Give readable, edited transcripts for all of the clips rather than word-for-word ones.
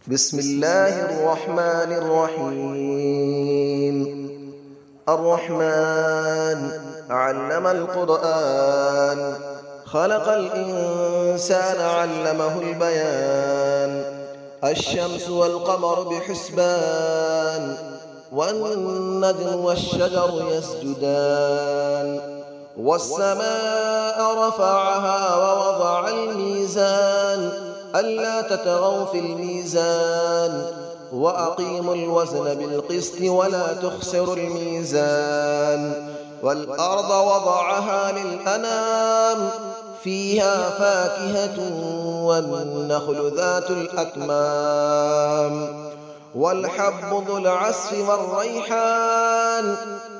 بسم الله الرحمن الرحيم. الرحمن علم القرآن، خلق الإنسان علمه البيان. الشمس والقمر بحسبان، والنجم والشجر يسجدان. والسماء رفعها ووضع الميزان، ألا تطغوا في الميزان، وأقيموا الوزن بالقسط ولا تخسروا الميزان. والأرض وضعها للأنام، فيها فاكهة والنخل ذات الأكمام، والحب ذو العصف والريحان.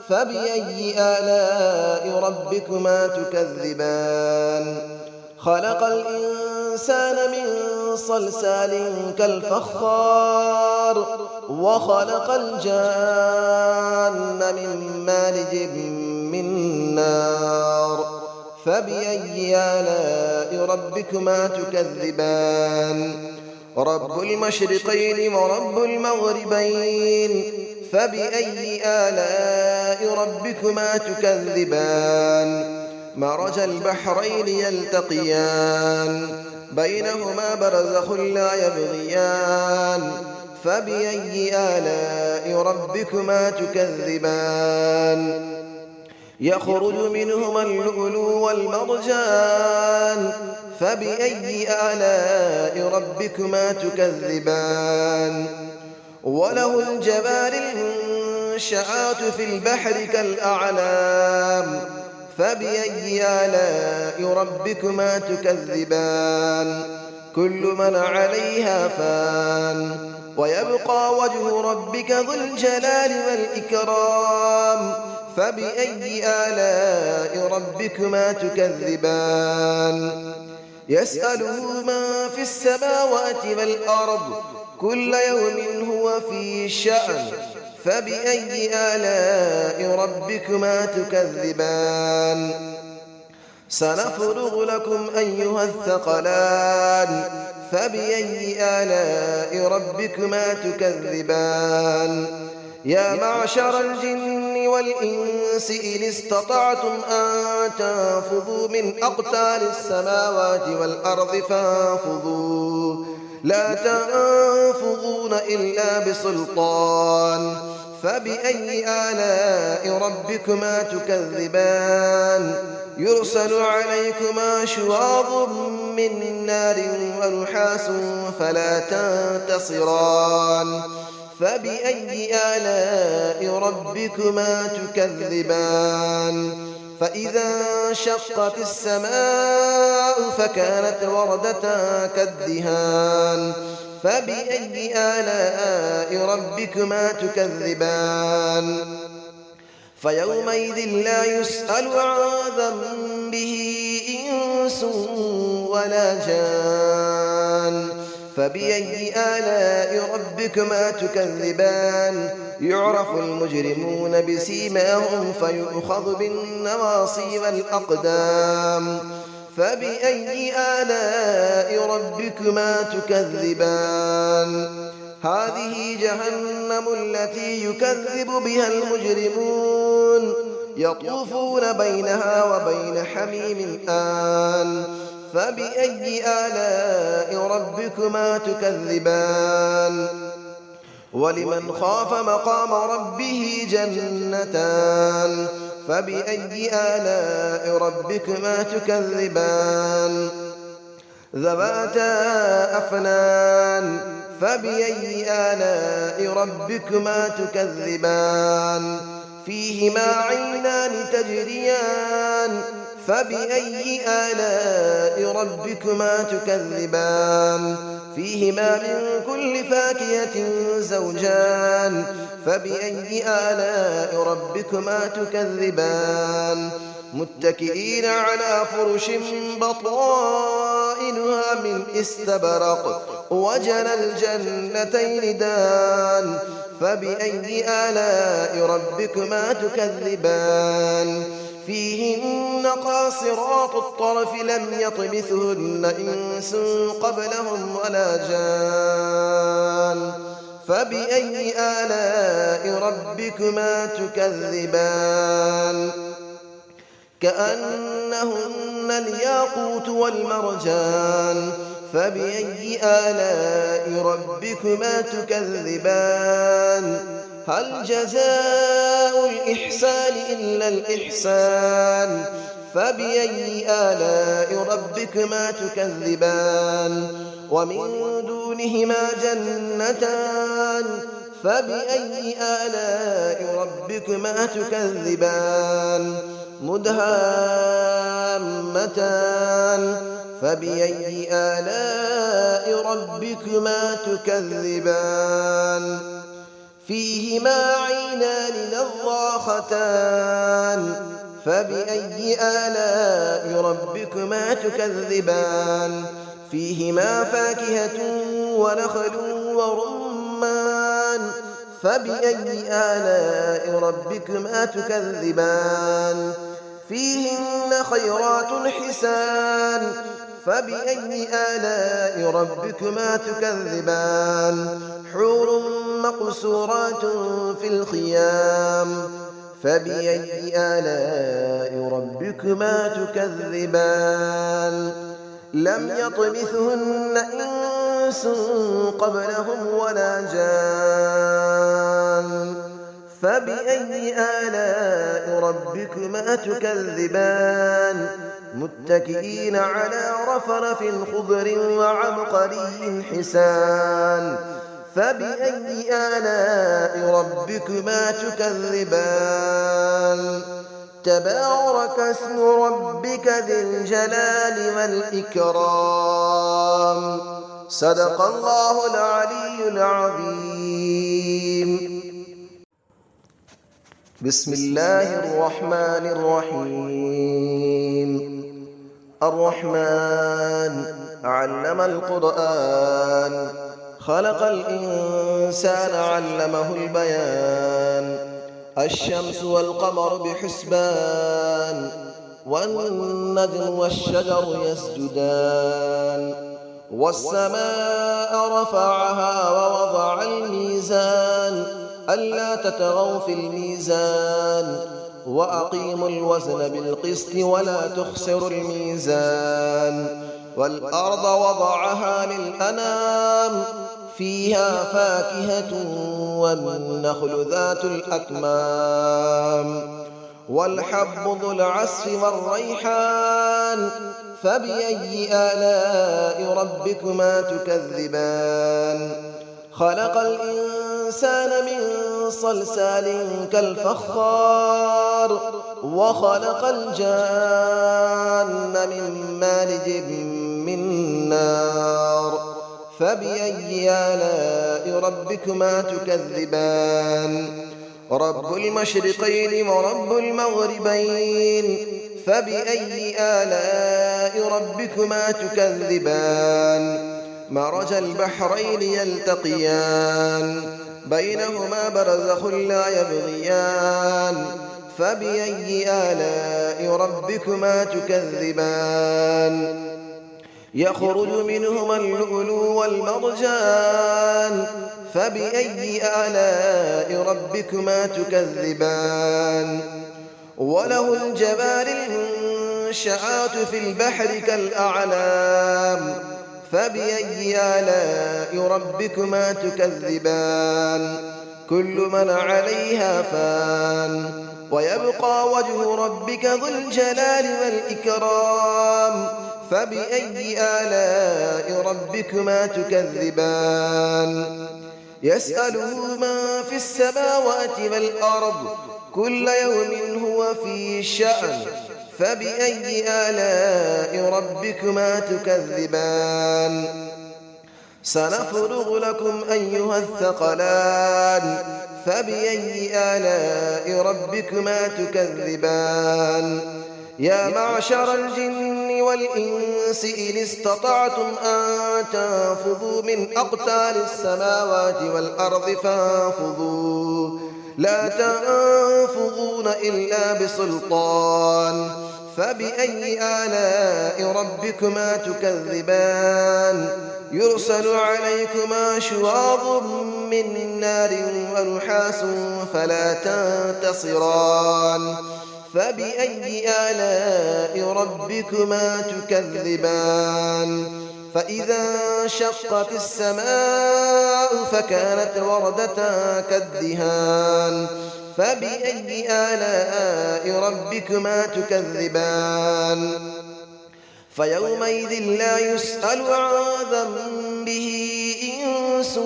فبأي آلاء ربكما تكذبان؟ خلق الإنسان من صلصال كالفخار، وخلق الجان من مارج من نار. فبأي آلاء ربكما تكذبان؟ رب المشرقين ورب المغربين. فبأي آلاء ربكما تكذبان؟ مرج البحرين يلتقيان، بينهما برزخ لا يبغيان. فبأي آلاء ربكما تكذبان؟ يخرج منهما اللؤلؤ والمرجان. فبأي آلاء ربكما تكذبان؟ وله الجوار المنشآت في البحر كالأعلام. فبأي آلاء ربكما تكذبان؟ كل من عليها فان، ويبقى وجه ربك ذو الجلال والإكرام. فبأي آلاء ربكما تكذبان؟ يسأله من في السماوات والأرض، كل يوم هو في شأن. فبأي آلاء ربكما تكذبان؟ سنفرغ لكم أيها الثقلان. فبأي آلاء ربكما تكذبان؟ يا معشر الجن والإنس إن استطعتم أن تنفذوا من أقطار السماوات والأرض فانفذوا، لا تنفذون إلا بسلطان. فبأي آلاء ربكما تكذبان؟ يرسل عليكما شواظ من نار ونحاس فلا تنتصران. فبأي آلاء ربكما تكذبان؟ فإذا انشقت السماء فكانت وردة كالدهان. فبأي آلاء ربكما تكذبان؟ فيومئذ لا يسأل عن ذنبه إنس ولا جان. فبأي آلاء ربكما تكذبان؟ يعرف المجرمون بسيماهم فيؤخذ بالنواصي والأقدام. فبأي آلاء ربكما تكذبان؟ هذه جهنم التي يكذب بها المجرمون، يطوفون بينها وبين حميم آن. فبأي آلاء ربكما تكذبان؟ ولمن خاف مقام ربه جنتان. فبأي آلاء ربكما تكذبان؟ ذواتا أفنان. فبأي آلاء ربكما تكذبان؟ فيهما عينان تجريان. فبأي آلاء ربكما تكذبان؟ فيهما من كل فاكهة زوجان. فبأي آلاء ربكما تكذبان؟ متكئين على فرش بطائنها من استبرق، وجنى الجنتين دان. فبأي آلاء ربكما تكذبان؟ فيهن قاصرات الطرف لم يطمثهن إنس قبلهم ولا جان. فبأي آلاء ربكما تكذبان كأنهن الياقوت والمرجان فبأي آلاء ربكما تكذبان هل جزاء الإحسان إلا الإحسان فبأي آلاء ربكما تكذبان ومن دونهما جنتان فبأي آلاء ربكما تكذبان مدهامتان فبأي آلاء ربكما تكذبان فيهما عينان نضاختان فبأي آلاء ربكما تكذبان فيهما فاكهة ونخل ورمان فبأي آلاء ربكما تكذبان فيهن خيرات حسان فبأي آلاء ربكما تكذبان حور مقصورات في الخيام فبأي آلاء ربكما تكذبان لم يطمثهن إنس قبلهم ولا جان فبأي آلاء ربكما تكذبان متكئين على رفرف خضر وعبقري حسان فبأي آلاء ربكما تكذبان تبارك اسم ربك ذي الجلال والإكرام صدق الله العلي العظيم بسم الله الرحمن الرحيم الرحمن علم القرآن خلق الإنسان علمه البيان الشمس والقمر بحسبان والنجم والشجر يسجدان والسماء رفعها ووضع الميزان ألا تطغوا في الميزان وأقيموا الوزن بالقسط ولا تخسروا الميزان والأرض وضعها للأنام فيها فاكهة والنخل ذات الأكمام والحب ذو العصف والريحان فبأي آلاء ربكما تكذبان خلق الإنسان من صلصال كالفخار وخلق الجان من مارج من نار فبأي آلاء ربكما تكذبان رب المشرقين ورب المغربين فبأي آلاء ربكما تكذبان مرج البحرين يلتقيان بينهما برزخ لا يبغيان فبأي آلاء ربكما تكذبان يخرج منهما اللؤلؤ والمرجان فبأي آلاء ربكما تكذبان وله الجبال المنشآت في البحر كالأعلام فبأي آلاء ربكما تكذبان كل من عليها فان ويبقى وجه ربك ذو الجلال والإكرام فبأي آلاء ربكما تكذبان يسأله من في السماوات والأرض كل يوم هو في شأن فبأي آلاء ربكما تكذبان سنفرغ لكم أيها الثقلان فبأي آلاء ربكما تكذبان يا معشر الجن والإنس إن استطعتم أن تنفذوا من أقطار السماوات والأرض فانفذوا لا تنفذون إلا بسلطان فبأي آلاء ربكما تكذبان يرسل عليكما شواظ من نار ونحاس فلا تنتصران فبأي آلاء ربكما تكذبان فإذا انشقت السماء فكانت وردة كالدهان فبأي آلاء ربكما تكذبان فيومئذ لا يسأل عن ذنبه إنس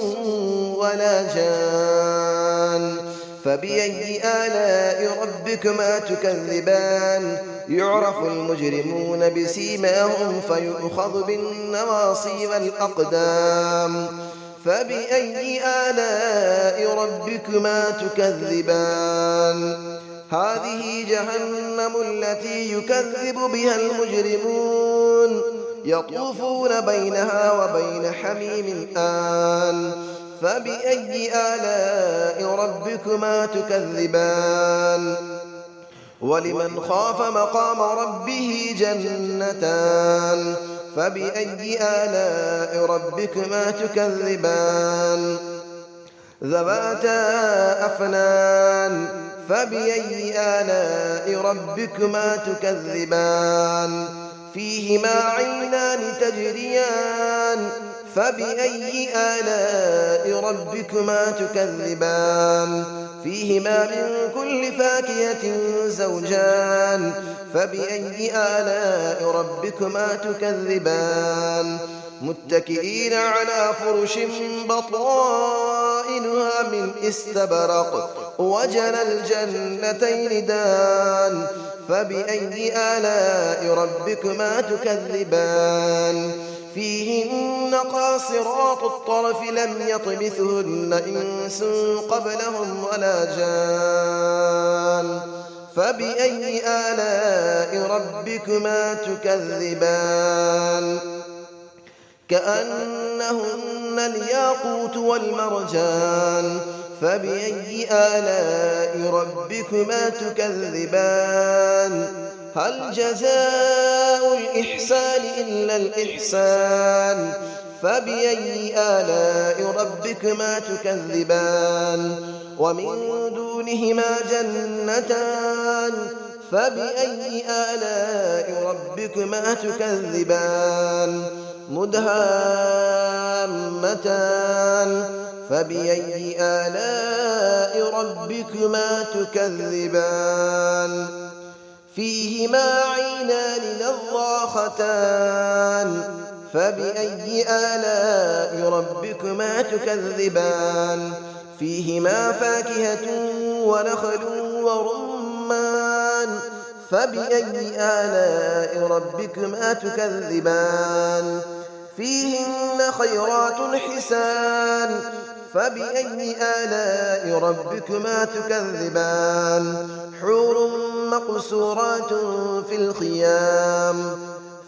ولا جان فبأي آلاء ربكما تكذبان يعرف المجرمون بسيماهم فيؤخذ بالنواصي والأقدام فبأي آلاء ربكما تكذبان هذه جهنم التي يكذب بها المجرمون يطوفون بينها وبين حميم آن فبأي آلاء ربكما تكذبان ولمن خاف مقام ربه جنتان فبأي آلاء ربكما تكذبان ذواتا أفنان فبأي آلاء ربكما تكذبان فيهما عينان تجريان فبأي آلاء ربكما تكذبان فيهما من كل فاكهة زوجان فبأي آلاء ربكما تكذبان متكئين على فرش بطائنها من استبرق وجنى الجنتين دان فبأي آلاء ربكما تكذبان فيهن قاصرات الطرف لم يطمثهن إنس قبلهم ولا جان فبأي آلاء ربكما تكذبان كأنهن الياقوت والمرجان فبأي آلاء ربكما تكذبان هل جزاء الإحسان إلا الإحسان فبأي آلاء ربكما تكذبان ومن دونهما جنتان فبأي آلاء ربكما تكذبان مدهامتان فبأي آلاء ربكما تكذبان فيهما عينان نضاختان فبأي آلاء ربكما تكذبان فيهما فاكهة ونخل ورمان فبأي آلاء ربكما تكذبان فيهن خيرات حسان فبأي آلاء ربكما تكذبان حور مقصورات في الخيام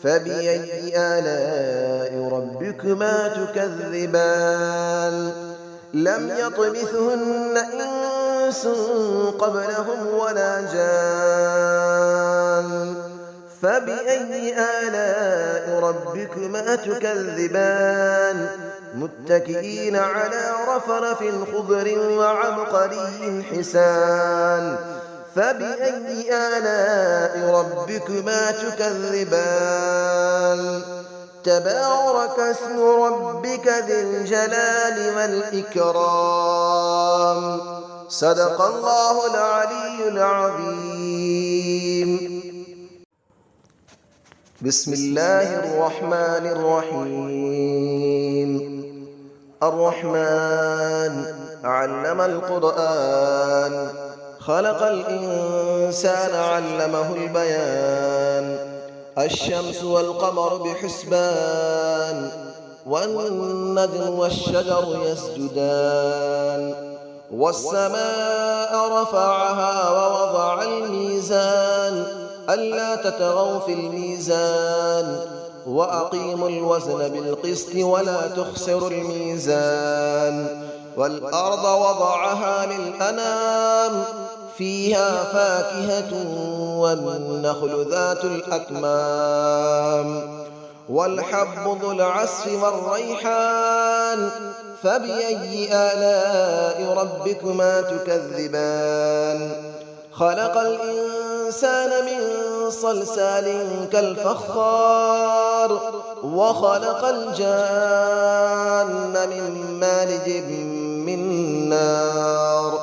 فبأي آلاء ربكما تكذبان لم يطمثهن إنس قبلهم ولا جان فبأي آلاء ربكما تكذبان متكئين على رفرف خضر وعبقري حسان فبأي آلاء ربكما تكذبان تبارك اسم ربك ذي الجلال والإكرام صدق الله العلي العظيم بسم الله الرحمن الرحيم الرحمن علم القرآن خلق الإنسان علمه البيان الشمس والقمر بحسبان والنجم والشجر يسجدان والسماء رفعها ووضع الميزان ألا تطغوا في الميزان وأقيموا الوزن بالقسط ولا تخسروا الميزان والأرض وضعها للأنام فيها فاكهة والنخل ذات الأكمام والحب ذو العصف والريحان فبأي آلاء ربكما تكذبان خلق الإنسان من صلصال كالفخار وخلق الجان من مارج من نار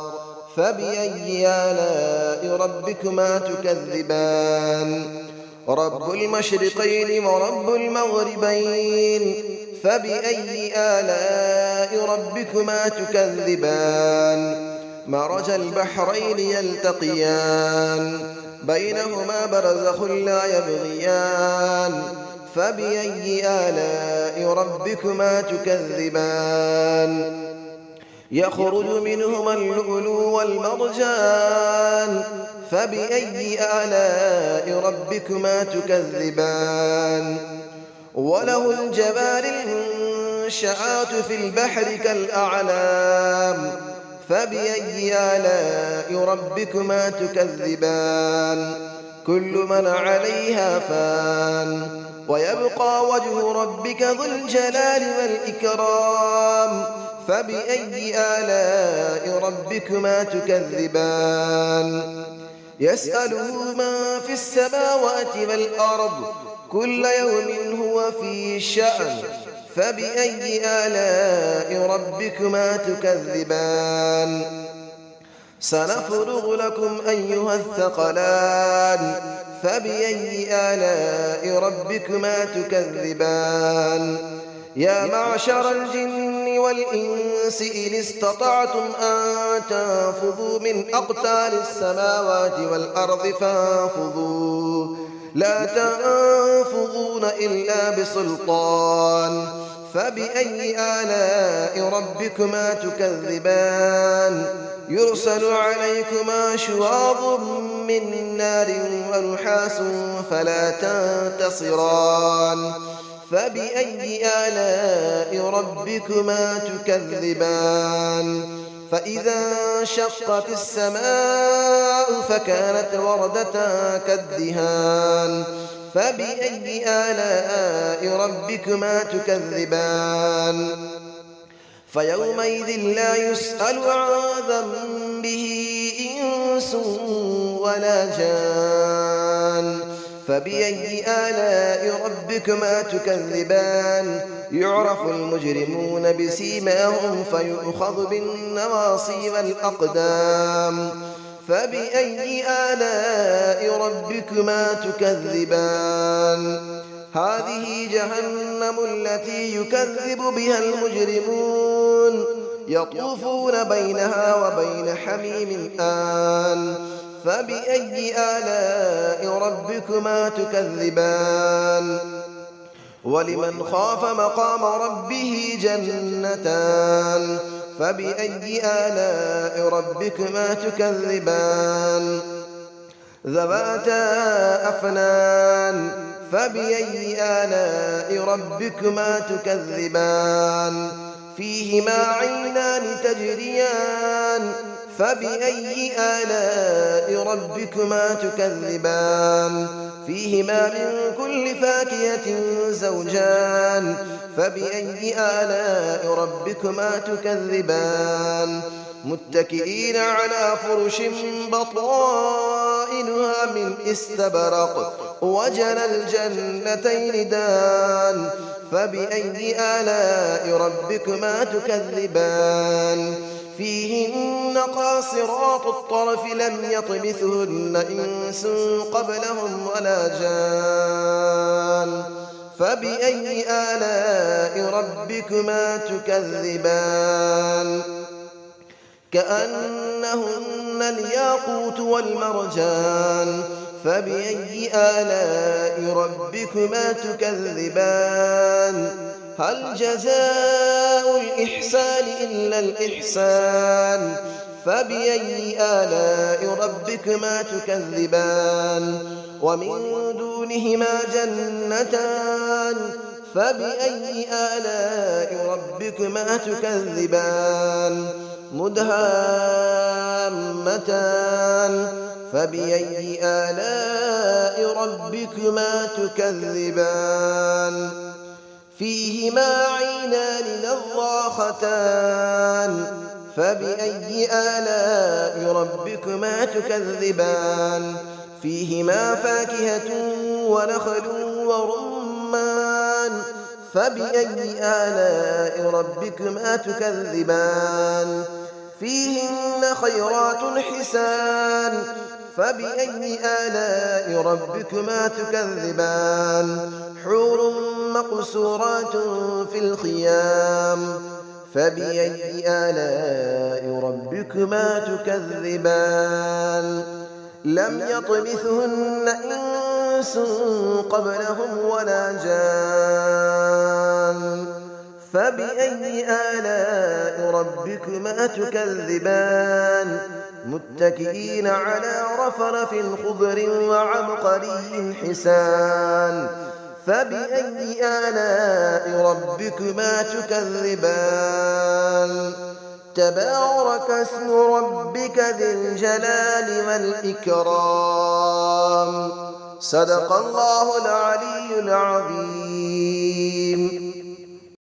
فبأي آلاء ربكما تكذبان رب المشرقين ورب المغربين فبأي آلاء ربكما تكذبان مرج البحرين يلتقيان بينهما برزخ لا يبغيان فبأي آلاء ربكما تكذبان يخرج منهما اللؤلؤ والمرجان فبأي آلاء ربكما تكذبان وله الجبال المنشآت في البحر كالأعلام فبأي آلاء ربكما تكذبان كل من عليها فان ويبقى وجه ربك ذو الجلال والإكرام فبأي آلاء ربكما تكذبان يسأله من في السماوات والأرض كل يوم هو في شأن فبأي آلاء ربكما تكذبان سنفرغ لكم أيها الثقلان فبأي آلاء ربكما تكذبان يا معشر الجن والإنس إن استطعتم أن تنفذوا من أقطار السماوات والأرض فانفذوا لا تنفذون إلا بسلطان فبأي آلاء ربكما تكذبان يرسل عليكما شواظ من نار ونحاس فلا تنتصران فبأي آلاء ربكما تكذبان فإذا انشقت السماء فكانت وردة كالدهان فبأي آلاء ربكما تكذبان فيومئذ لا يسأل عن ذنبه إنس ولا جان فبأي آلاء ربكما تكذبان يعرف المجرمون بسيماهم فيؤخذ بالنواصي والأقدام فبأي آلاء ربكما تكذبان هذه جهنم التي يكذب بها المجرمون يطوفون بينها وبين حميم آن فبأي آلاء ربكما تكذبان ولمن خاف مقام ربه جنتان فبأي آلاء ربكما تكذبان ذواتا أفنان فبأي آلاء ربكما تكذبان فيهما عينان تجريان فبأي آلاء ربكما تكذبان فيهما من كل فاكهة زوجان فبأي آلاء ربكما تكذبان متكئين على فرش بطائنها من استبرق وجنى الجنتين دان فبأي آلاء ربكما تكذبان فيهن قاصرات الطرف لم يطمثهن إنس قبلهم ولا جان فبأي آلاء ربكما تكذبان كأنهن الياقوت والمرجان فبأي آلاء ربكما تكذبان هل جزاء الإحسان إلا الإحسان فبأي آلاء ربكما تكذبان ومن دونهما جنتان فبأي آلاء ربكما تكذبان مدهامتان فبأي آلاء ربكما تكذبان فيهما عينان نضاختان فبأي آلاء ربكما تكذبان فيهما فاكهة ونخل ورمان فبأي آلاء ربكما تكذبان فيهن خيرات حسان فبأي آلاء ربكما تكذبان حور مقصورات في الخيام فبأي آلاء ربكما تكذبان لم يطمثهن إنس قبلهم ولا جان فبأي آلاء ربكما تكذبان متكئين على رفرف خضر وعبقري حسان فبأي آلاء ربكما تكذبان تبارك اسم ربك ذي الجلال والإكرام صدق الله العلي العظيم.